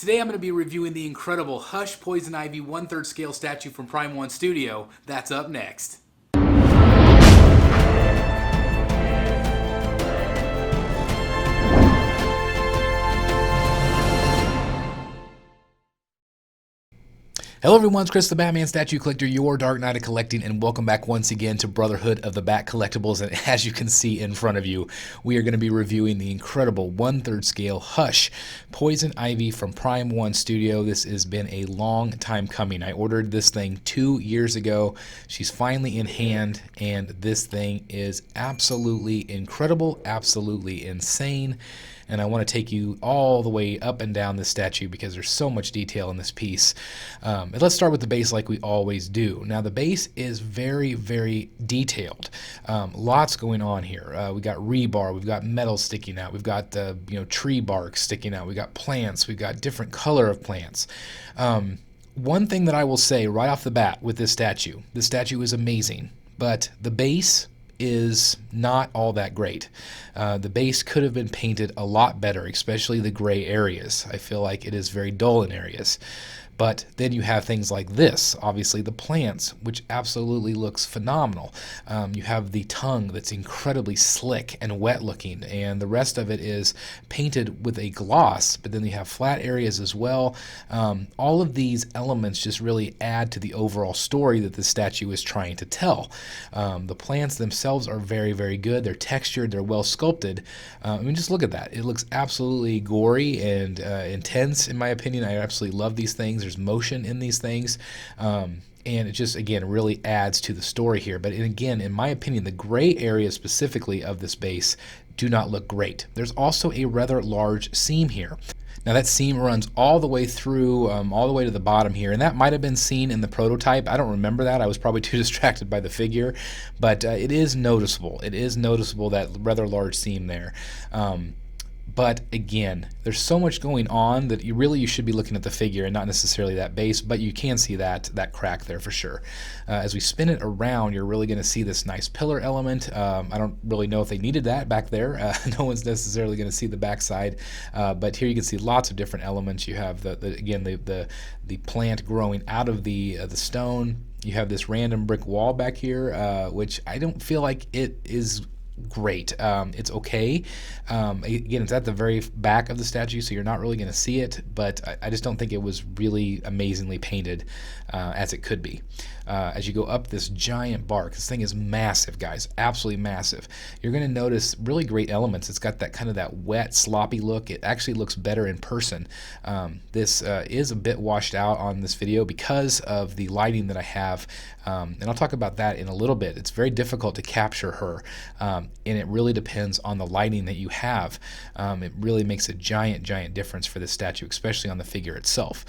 Today I'm going to be reviewing the incredible Hush Poison Ivy 1/3 scale statue from Prime 1 Studio. That's up next. Hello everyone, it's Chris the Batman Statue Collector, your Dark Knight of Collecting, and welcome back once again to Brotherhood of the Bat Collectibles. And as you can see in front of you, we are going to be reviewing the incredible 1/3 scale Hush Poison Ivy from Prime 1 Studio. This has been a long time coming. I ordered this thing 2 years ago. She's finally in hand, and this thing is absolutely incredible, absolutely insane. And I want to take you all the way up and down this statue because there's so much detail in this piece. And let's start with the base like we always do. Now the base is very, very detailed. Lots going on here. We got rebar, we've got metal sticking out, we've got tree bark sticking out, we got plants, we've got different color of plants. One thing that I will say right off the bat with this statue is amazing, but the base is not all that great. The base could have been painted a lot better, especially the gray areas. I feel like it is very dull in areas. But then you have things like this, obviously the plants, which absolutely looks phenomenal. You have the tongue that's incredibly slick and wet looking, and the rest of it is painted with a gloss, but then you have flat areas as well. All of these elements just really add to the overall story that the statue is trying to tell. The plants themselves are very, very good. They're textured, they're well sculpted. I mean, just look at that. It looks absolutely gory and intense, in my opinion. I absolutely love these things. There's motion in these things, and it just, again, really adds to the story here. But again, in my opinion, the gray areas specifically of this base do not look great. There's also a rather large seam here. Now that seam runs all the way through, all the way to the bottom here, and that might have been seen in the prototype. I don't remember that. I was probably too distracted by the figure, but it is noticeable. It is noticeable, that rather large seam there. But again, there's so much going on that you should be looking at the figure and not necessarily that base, but you can see that crack there for sure. As we spin it around, you're really going to see this nice pillar element. I don't really know if they needed that back there. No one's necessarily going to see the backside, but here you can see lots of different elements. You have the plant growing out of the stone. You have this random brick wall back here, which I don't feel like it is great. It's okay. Again, it's at the very back of the statue, so you're not really going to see it, but I just don't think it was really amazingly painted as it could be. As you go up this giant bark, this thing is massive, guys, absolutely massive. You're going to notice really great elements. It's got that kind of that wet, sloppy look. It actually looks better in person. This is a bit washed out on this video because of the lighting that I have, and I'll talk about that in a little bit. It's very difficult to capture her, and it really depends on the lighting that you have. It really makes a giant, giant difference for this statue, especially on the figure itself.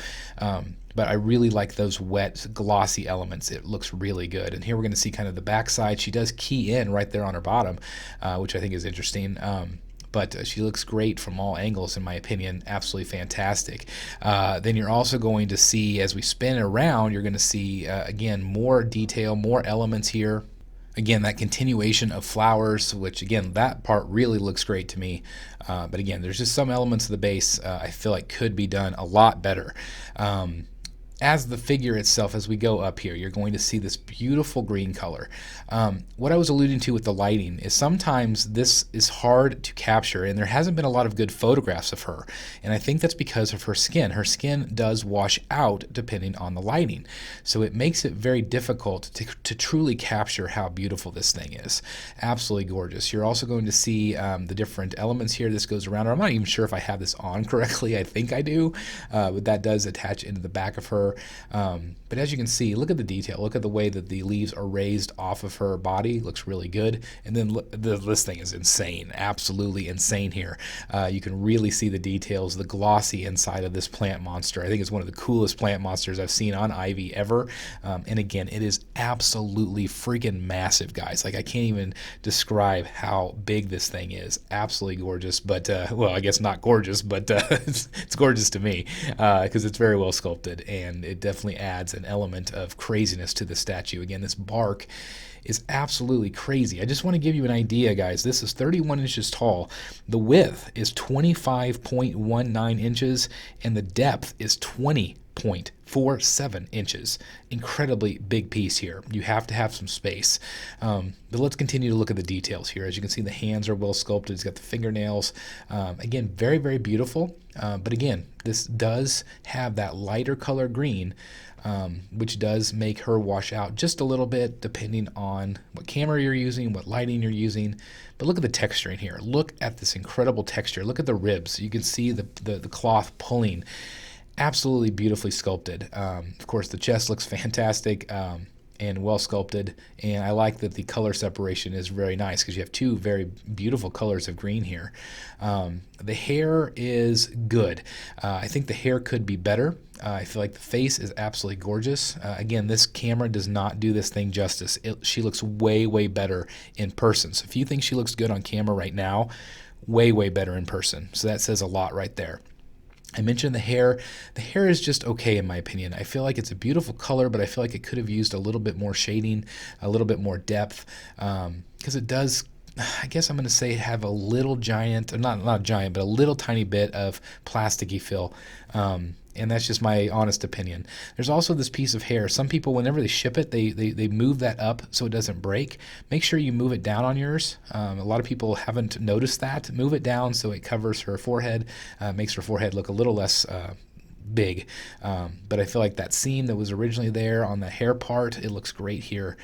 But I really like those wet, glossy elements. It looks really good. And here we're going to see kind of the backside. She does key in right there on her bottom, which I think is interesting. But she looks great from all angles, in my opinion. Absolutely fantastic. Then you're also going to see, as we spin around, you're going to see, again, more detail, more elements here. Again, that continuation of flowers, which, again, that part really looks great to me. But again, there's just some elements of the base I feel like could be done a lot better. As the figure itself, as we go up here, you're going to see this beautiful green color. What I was alluding to with the lighting is sometimes this is hard to capture, and there hasn't been a lot of good photographs of her. And I think that's because of her skin. Her skin does wash out depending on the lighting. So it makes it very difficult to truly capture how beautiful this thing is. Absolutely gorgeous. You're also going to see the different elements here. This goes around. I'm not even sure if I have this on correctly. I think I do, but that does attach into the back of her. But as you can see, look at the detail. Look at the way that the leaves are raised off of her body. Looks really good. And then this thing is insane, absolutely insane here. You can really see the details, the glossy inside of this plant monster. I think it's one of the coolest plant monsters I've seen on Ivy ever. And again, it is absolutely freaking massive, guys. Like, I can't even describe how big this thing is. Absolutely gorgeous, but well, I guess not gorgeous, but it's gorgeous to me because it's very well sculpted, and it definitely adds an element of craziness to the statue. Again, this bark is absolutely crazy. I just want to give you an idea, guys. This is 31 inches tall. The width is 25.19 inches, and the depth is 20.47 inches. Incredibly big piece here. You have to have some space. But let's continue to look at the details here. As you can see, the hands are well sculpted. It's got the fingernails. Again, very, very beautiful. But again, this does have that lighter color green, which does make her wash out just a little bit depending on what camera you're using, what lighting you're using. But look at the texture in here. Look at this incredible texture. Look at the ribs. You can see the cloth pulling. Absolutely beautifully sculpted. Of course, the chest looks fantastic and well sculpted, and I like that the color separation is very nice because you have two very beautiful colors of green here. The hair is good. I think the hair could be better. I feel like the face is absolutely gorgeous. Again, this camera does not do this thing justice. She looks way, way better in person. So if you think she looks good on camera right now, way, way better in person. So that says a lot right there. I mentioned the hair. The hair is just okay in my opinion. I feel like it's a beautiful color, but I feel like it could have used a little bit more shading, a little bit more depth, because it does, I guess I'm going to say, have a little giant, not a giant, but a little tiny bit of plasticky feel. And that's just my honest opinion. There's also this piece of hair. Some people, whenever they ship it, they move that up so it doesn't break. Make sure you move it down on yours. A lot of people haven't noticed that. Move it down so it covers her forehead, makes her forehead look a little less big. But I feel like that seam that was originally there on the hair part, it looks great here.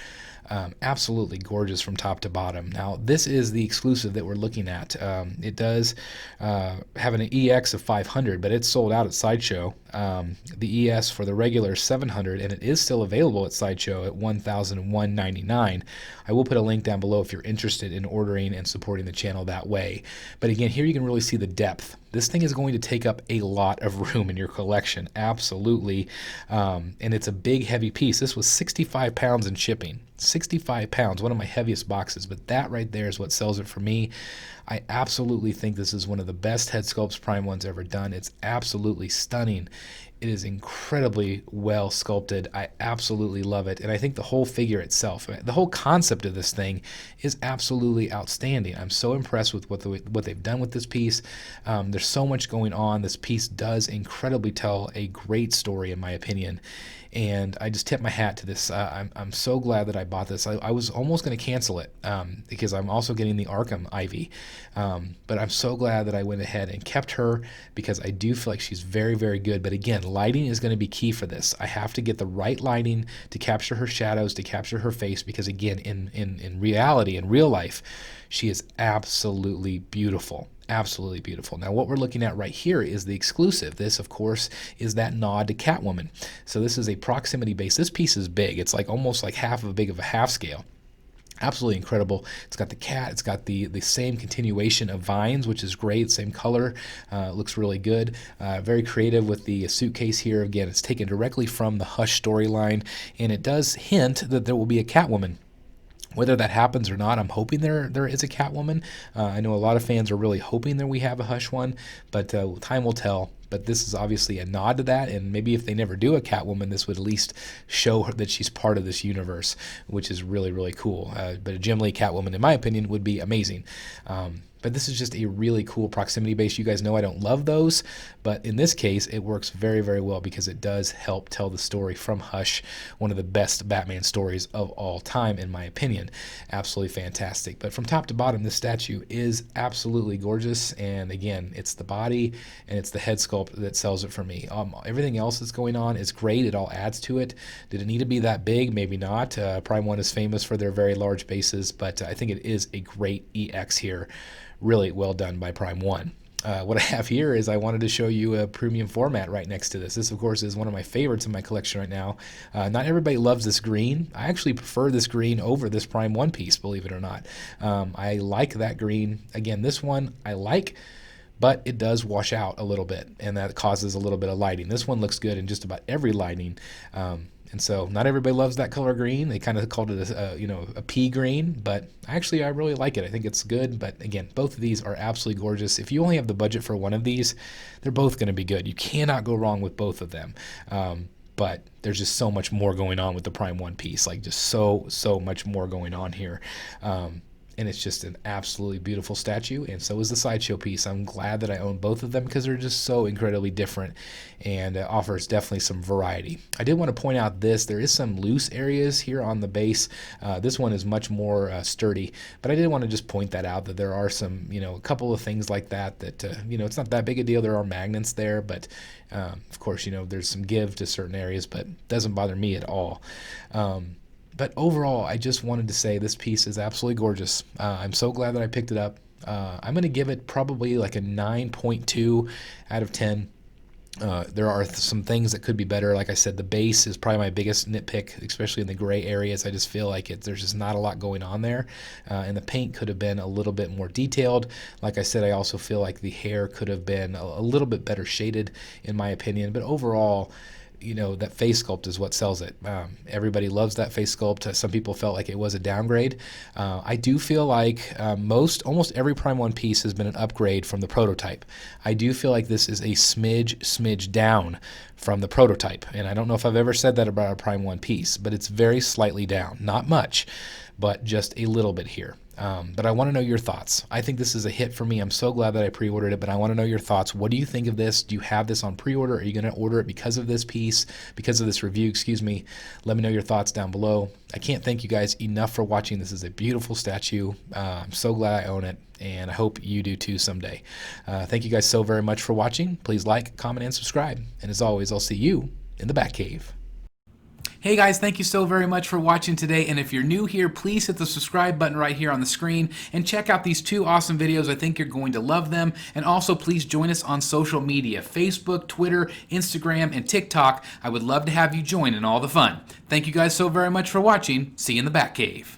Absolutely gorgeous from top to bottom. Now, this is the exclusive that we're looking at. It does have an EX of 500, but it's sold out at Sideshow. The ES for the regular 700, and it is still available at Sideshow at $1,199. I will put a link down below if you're interested in ordering and supporting the channel that way. But again, here you can really see the depth. This thing is going to take up a lot of room in your collection, absolutely. And it's a big, heavy piece. This was 65 pounds in shipping. 65 pounds, one of my heaviest boxes, but that right there is what sells it for me. I absolutely think this is one of the best head sculpts Prime 1's ever done. It's absolutely stunning. It is incredibly well sculpted. I absolutely love it. And I think the whole figure itself, the whole concept of this thing is absolutely outstanding. I'm so impressed with what they've done with this piece. There's so much going on. This piece does incredibly tell a great story, in my opinion. And I just tip my hat to this. I'm so glad that I bought this. I was almost going to cancel it because I'm also getting the Arkham Ivy. But I'm so glad that I went ahead and kept her because I do feel like she's very, very good. But again, lighting is going to be key for this. I have to get the right lighting to capture her shadows, to capture her face, because again, in reality, in real life, she is absolutely beautiful. Absolutely beautiful. Now, what we're looking at right here is the exclusive. This, of course, is that nod to Catwoman. So this is a proximity base. This piece is big. It's like almost like half of a big of a half scale. Absolutely incredible. It's got the cat. It's got the same continuation of vines, which is great. Same color. Looks really good. Very creative with the suitcase here. Again, it's taken directly from the Hush storyline, and it does hint that there will be a Catwoman. Whether that happens or not, I'm hoping there is a Catwoman. I know a lot of fans are really hoping that we have a Hush one, but time will tell. But this is obviously a nod to that, and maybe if they never do a Catwoman, this would at least show her that she's part of this universe, which is really, really cool. But a Jim Lee Catwoman, in my opinion, would be amazing. But this is just a really cool proximity base. You guys know I don't love those, but in this case, it works very, very well because it does help tell the story from Hush, one of the best Batman stories of all time, in my opinion. Absolutely fantastic. But from top to bottom, this statue is absolutely gorgeous. And again, it's the body and it's the head sculpt that sells it for me. Everything else that's going on is great. It all adds to it. Did it need to be that big? Maybe not. Prime 1 is famous for their very large bases, but I think it is a great EX here. Really well done by Prime 1. What I have here is I wanted to show you a premium format right next to this. This, of course, is one of my favorites in my collection right now. Not everybody loves this green. I actually prefer this green over this Prime 1 piece, believe it or not. I like that green. Again, this one I like, but it does wash out a little bit, and that causes a little bit of lighting. This one looks good in just about every lighting. And so not everybody loves that color green. They kind of called it a pea green, but actually I really like it. I think it's good. But again, both of these are absolutely gorgeous. If you only have the budget for one of these, they're both going to be good. You cannot go wrong with both of them. but there's just so much more going on with the Prime 1 piece, like just so much more going on here. And it's just an absolutely beautiful statue, and so is the Sideshow piece. I'm glad that I own both of them because they're just so incredibly different, and offers definitely some variety. I did want to point out this. There is some loose areas here on the base. This one is much more sturdy, but I did want to just point that out, that there are some, a couple of things like that, it's not that big a deal. There are magnets there, but of course, there's some give to certain areas, but it doesn't bother me at all. But overall, I just wanted to say this piece is absolutely gorgeous. I'm so glad that I picked it up. I'm going to give it probably like a 9.2 out of 10. There are some things that could be better. Like I said, the base is probably my biggest nitpick, especially in the gray areas. I just feel like there's just not a lot going on there. And the paint could have been a little bit more detailed. Like I said, I also feel like the hair could have been a little bit better shaded, in my opinion. But overall, that face sculpt is what sells it. Everybody loves that face sculpt. Some people felt like it was a downgrade. I do feel like almost every Prime 1 piece has been an upgrade from the prototype. I do feel like this is a smidge down from the prototype. And I don't know if I've ever said that about a Prime 1 piece, but it's very slightly down. Not much, but just a little bit here. But I want to know your thoughts. I think this is a hit for me. I'm so glad that I pre-ordered it, but I want to know your thoughts. What do you think of this? Do you have this on pre-order? Are you going to order it because of this piece, because of this review, excuse me? Let me know your thoughts down below. I can't thank you guys enough for watching. This is a beautiful statue. I'm so glad I own it, and I hope you do too someday. Thank you guys so very much for watching. Please like, comment, and subscribe. And as always, I'll see you in the Batcave. Hey guys, thank you so very much for watching today, and if you're new here, please hit the subscribe button right here on the screen and check out these two awesome videos. I think you're going to love them. And also please join us on social media: Facebook, Twitter, Instagram, and TikTok. I would love to have you join in all the fun. Thank you guys so very much for watching. See you in the Batcave.